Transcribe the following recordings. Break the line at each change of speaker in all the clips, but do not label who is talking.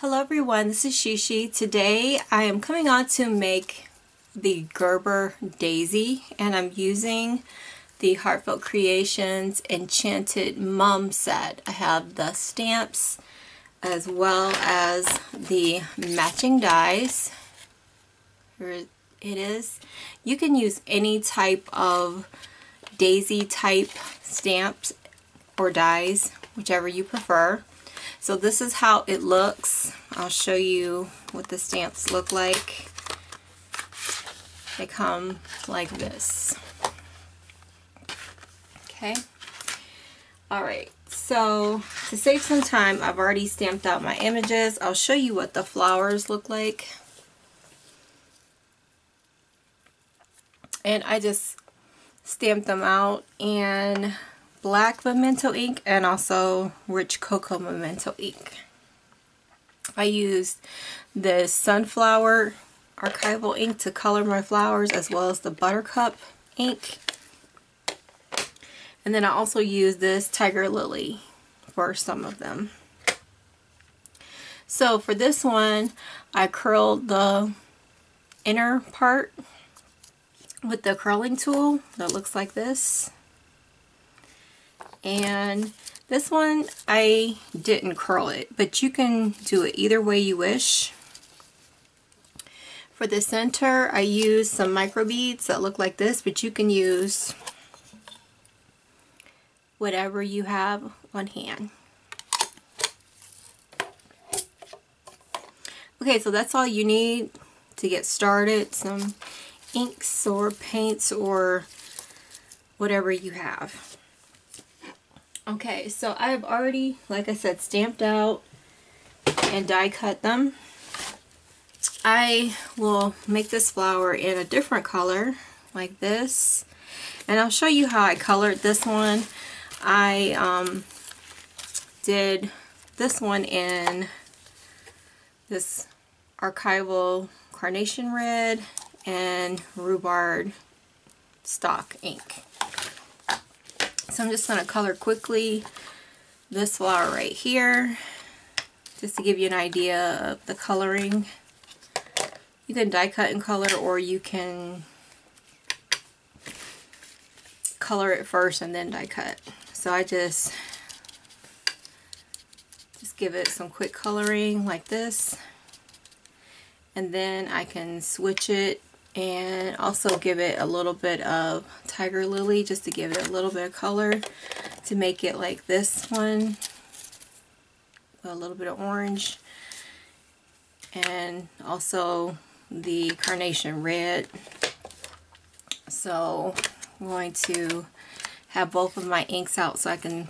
Hello everyone, this is Sheshe. Today I am coming on to make the Gerber daisy, and I'm using the Heartfelt Creations Enchanted Mum set. I have the stamps as well as the matching dies. Here it is. You can use any type of daisy type stamps or dies, whichever you prefer. So this is how it looks. I'll show you what the stamps look like. They come like this. Okay. Alright, so to save some time, I've already stamped out my images. I'll show you what the flowers look like. And I just stamped them out in black memento ink and also rich cocoa memento ink. I used the sunflower archival ink to color my flowers, as well as the buttercup ink. And then I also used this tiger lily for some of them. So for this one, I curled the inner part with the curling tool that looks like this. And this one I didn't curl it, but you can do it either way you wish. For the center, I used some micro beads that look like this, but you can use whatever you have on hand. Okay, so that's all you need to get started. Some inks or paints or whatever you have. Okay, so I've already, like I said, stamped out and die cut them. I will make this flower in a different color, like this. And I'll show you how I colored this one. I did this one in this archival carnation red and rhubarb stock ink. So I'm just going to color quickly this flower right here, just to give you an idea of the coloring. You can die cut and color, or you can color it first and then die cut. So I just give it some quick coloring like this, and then I can switch it and also give it a little bit of tiger lily, just to give it a little bit of color, to make it like this one, a little bit of orange, and also the carnation red. So I'm going to have both of my inks out so I can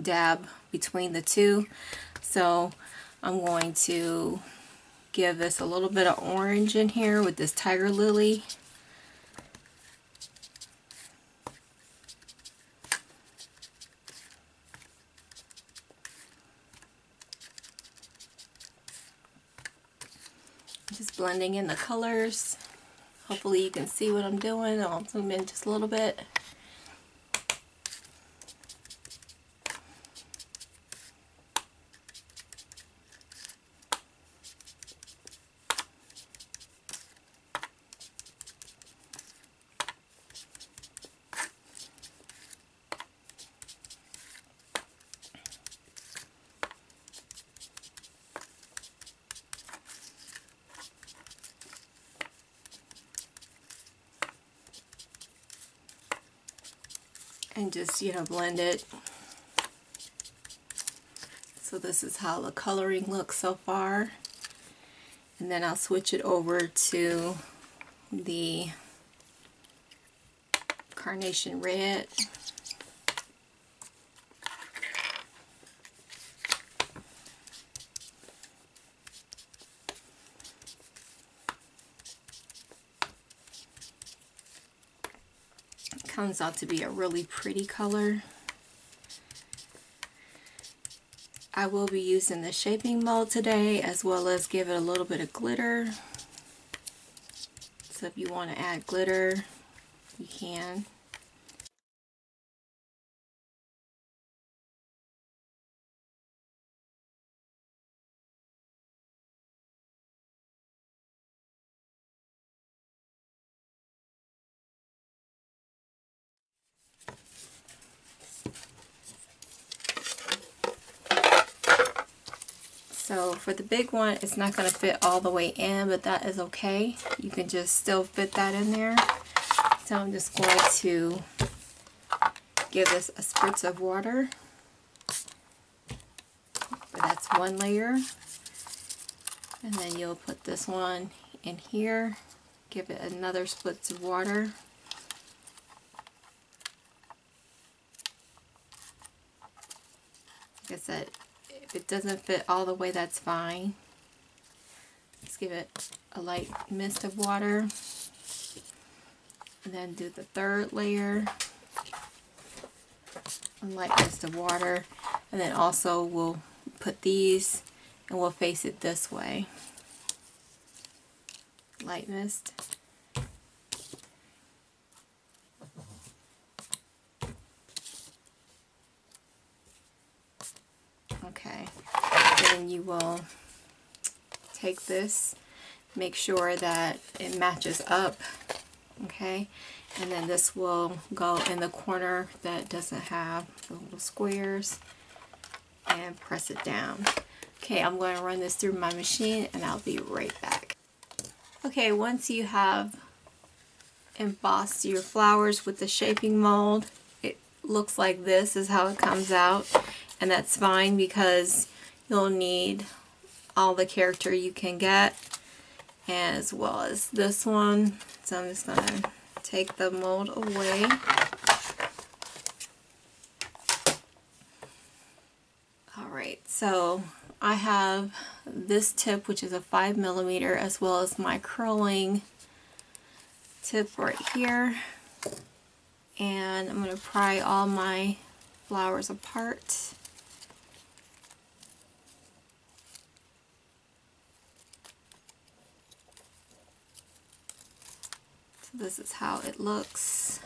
dab between the two. So I'm going to give this a little bit of orange in here with this tiger lily. Just blending in the colors. Hopefully you can see what I'm doing. I'll zoom in just a little bit. And just, blend it. So this is how the coloring looks so far. And then I'll switch it over to the carnation red. Comes out to be a really pretty color. I will be using the shaping mold today, as well as give it a little bit of glitter. So if you want to add glitter, you can. So for the big one, it's not going to fit all the way in, but that is okay. You can just still fit that in there. So I'm just going to give this a spritz of water. But that's one layer. And then you'll put this one in here. Give it another spritz of water. Like I said, if it doesn't fit all the way, that's fine. Just give it a light mist of water. And then do the third layer. A light mist of water. And then also we'll put these and we'll face it this way. Light mist. Okay. Then you will take this, make sure that it matches up. Okay. And then this will go in the corner that doesn't have the little squares and press it down. Okay, I'm going to run this through my machine and I'll be right back. Okay, once you have embossed your flowers with the shaping mold, it looks like this is how it comes out, and that's fine because you'll need all the character you can get, as well as this one. So I'm just going to take the mold away. Alright, so I have this tip, which is a 5mm, as well as my curling tip right here. And I'm going to pry all my flowers apart. So this is how it looks.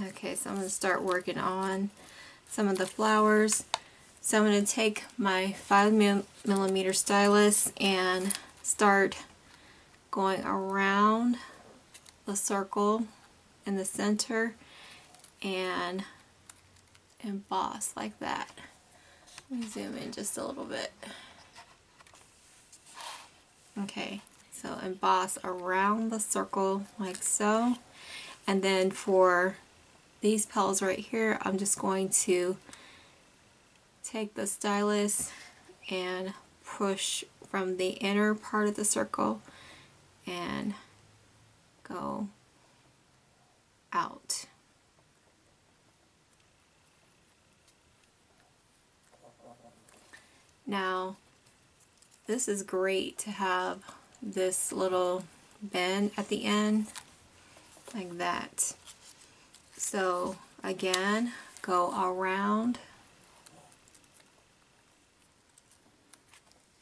Okay, so I'm going to start working on some of the flowers. So I'm going to take my 5mm stylus and start going around the circle in the center and emboss like that. Let me zoom in just a little bit. Okay, so emboss around the circle like so. And then for these petals right here, I'm just going to take the stylus and push from the inner part of the circle and go out. Now, this is great to have this little bend at the end, like that. So again, go around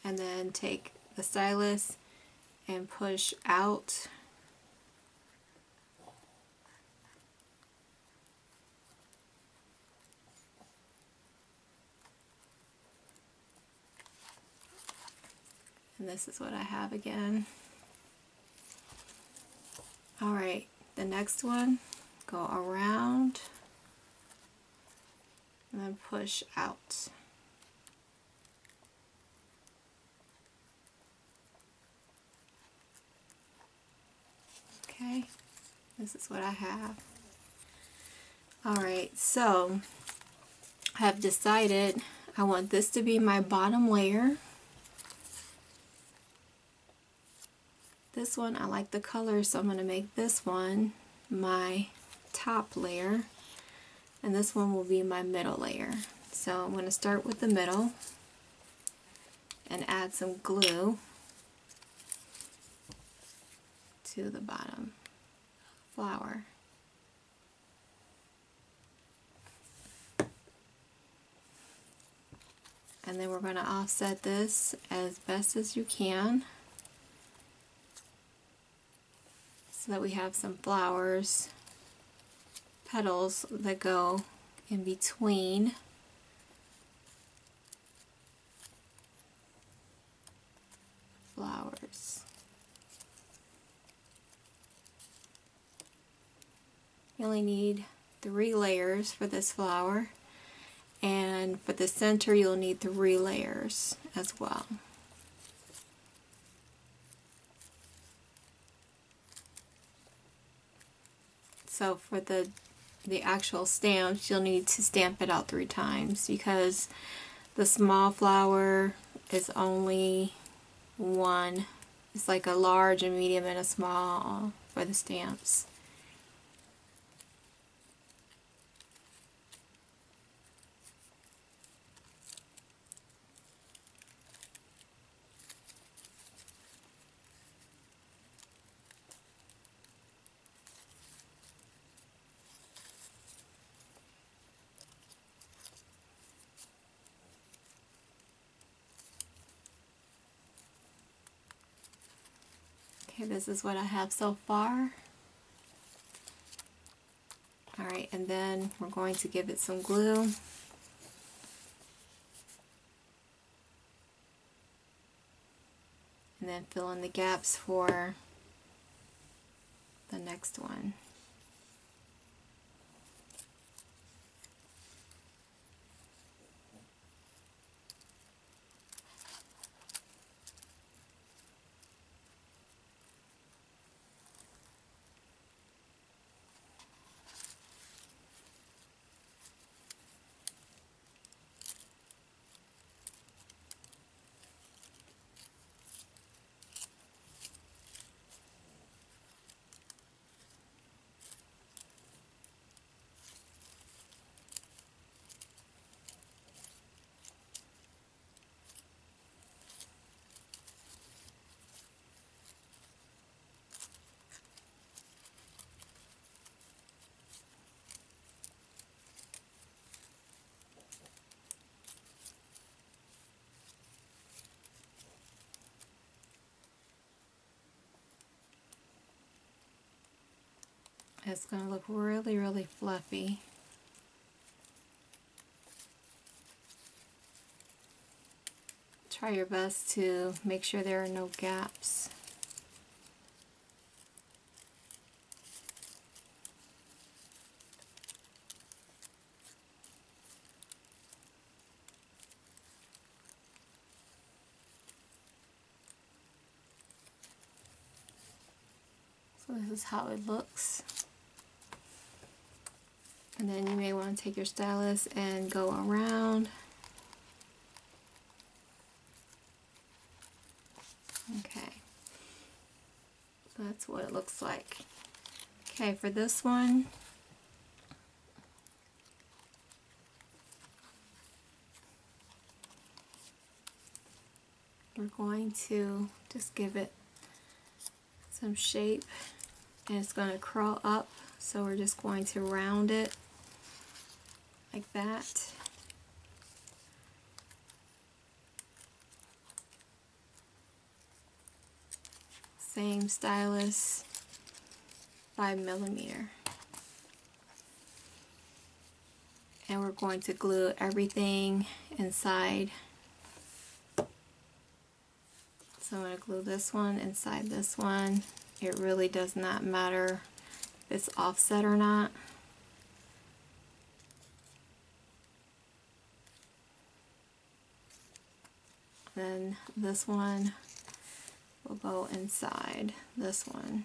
and then take the stylus and push out. And this is what I have again. Alright, the next one, go around and then push out. Okay, this is what I have. Alright, so I have decided I want this to be my bottom layer. This one, I like the color, so I'm going to make this one my top layer, and this one will be my middle layer. So I'm going to start with the middle and add some glue to the bottom flower. And then we're going to offset this as best as you can, so that we have some flowers, petals that go in between. Flowers. You only need 3 layers for this flower, and for the center you'll need 3 layers as well. So for the actual stamps, you'll need to stamp it out 3 times because the small flower is only 1. It's like a large, a medium, and a small for the stamps. Okay, this is what I have so far. Alright, and then we're going to give it some glue. And then fill in the gaps for the next one. It's going to look really, really fluffy. Try your best to make sure there are no gaps. So this is how it looks. And then you may want to take your stylus and go around. Okay. So that's what it looks like. Okay, for this one, we're going to just give it some shape, and it's going to curl up, so we're just going to round it like that. Same stylus, 5mm. And we're going to glue everything inside. So I'm going to glue this one inside this one. It really does not matter if it's offset or not. Then this one will go inside this one.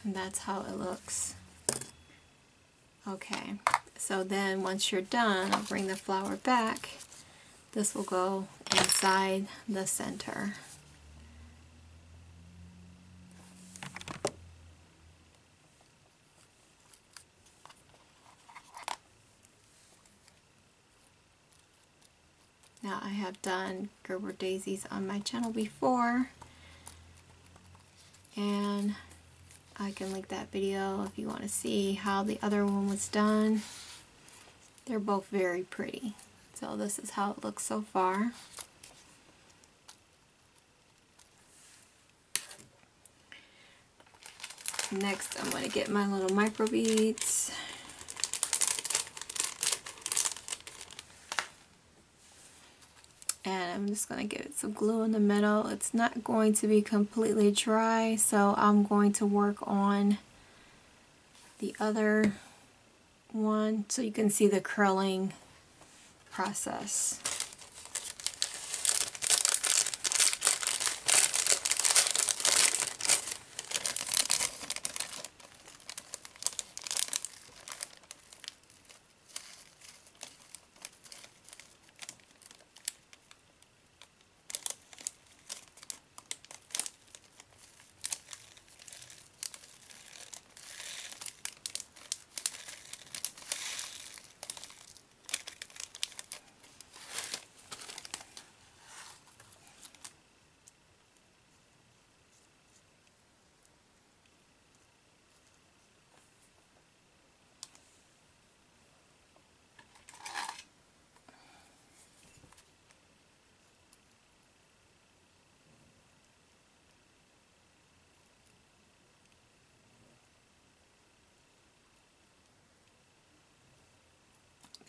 And that's how it looks. Okay, so then once you're done, I'll bring the flower back. This will go inside the center. Now I have done Gerber daisies on my channel before, and I can link that video if you want to see how the other one was done. They're both very pretty. So this is how it looks so far. Next I'm going to get my little micro beads. And I'm just going to give it some glue in the middle. It's not going to be completely dry, so I'm going to work on the other one so you can see the curling process.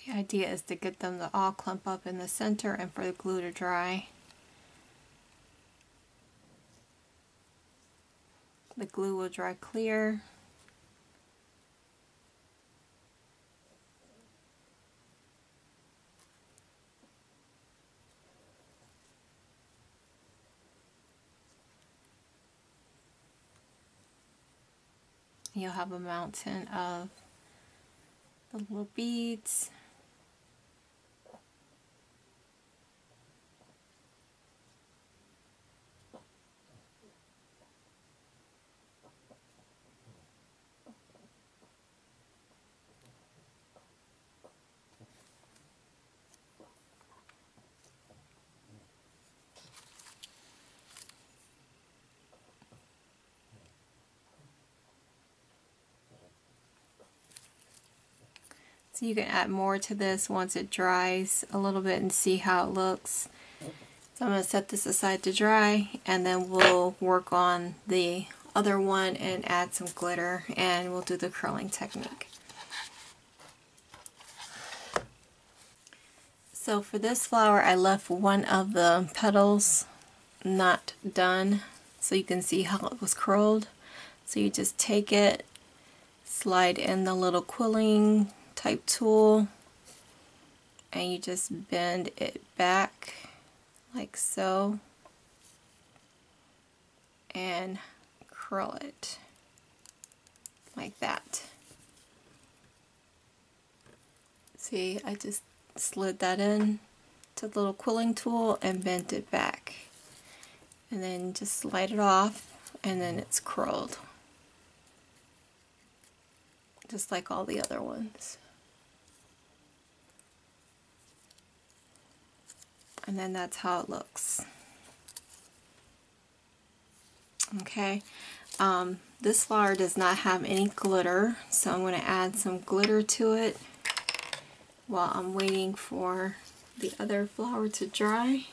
The idea is to get them to all clump up in the center and for the glue to dry. The glue will dry clear. You'll have a mountain of the little beads. So you can add more to this once it dries a little bit and see how it looks. So I'm going to set this aside to dry, and then we'll work on the other one and add some glitter, and we'll do the curling technique. So for this flower I left one of the petals not done so you can see how it was curled. So you just take it, slide in the little quilling type tool, and you just bend it back like so and curl it like that. See, I just slid that in to the little quilling tool and bent it back, and then just slide it off, and then it's curled just like all the other ones. And then that's how it looks. Okay, this flower does not have any glitter, so I'm going to add some glitter to it while I'm waiting for the other flower to dry.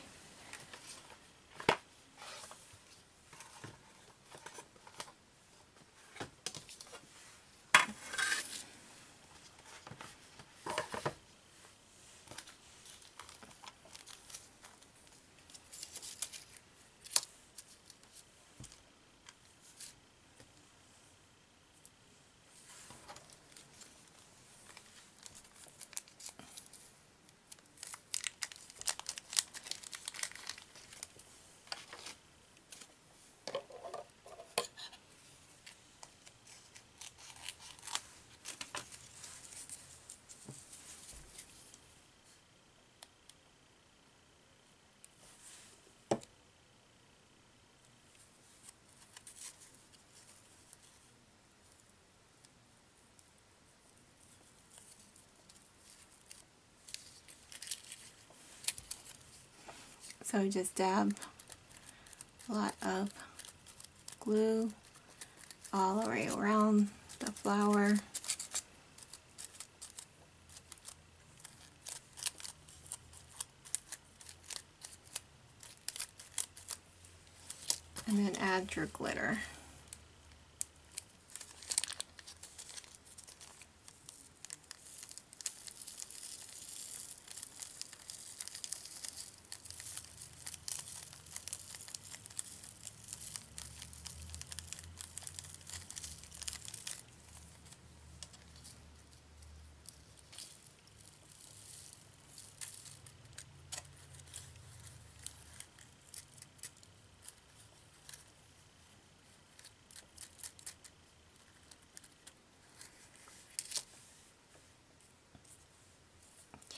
So just dab a lot of glue all the way around the flower. And then add your glitter.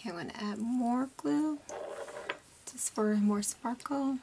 Okay, I'm going to add more glue just for more sparkle.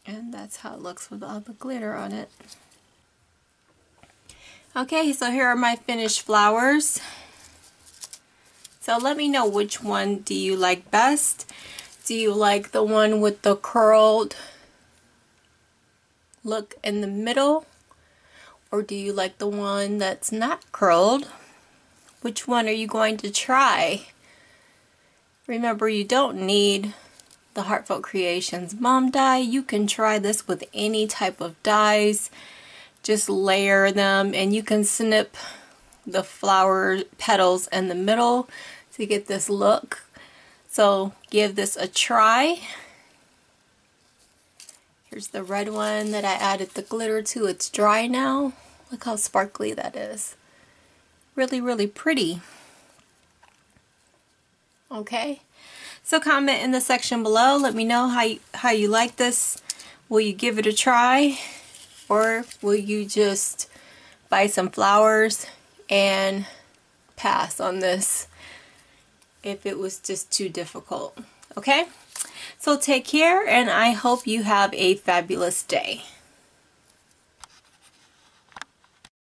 And that's how it looks with all the glitter on it. Okay, so here are my finished flowers. So let me know, which one do you like best? Do you like the one with the curled look in the middle? Or do you like the one that's not curled? Which one are you going to try? Remember, you don't need the Heartfelt Creations Mom die. You can try this with any type of dies. Just layer them, and you can snip the flower petals in the middle to get this look. So give this a try. Here's the red one that I added the glitter to. It's dry now. Look how sparkly that is. Really, really pretty. Okay. So comment in the section below. Let me know how you like this. Will you give it a try? Or will you just buy some flowers and pass on this if it was just too difficult? Okay? So take care, and I hope you have a fabulous day.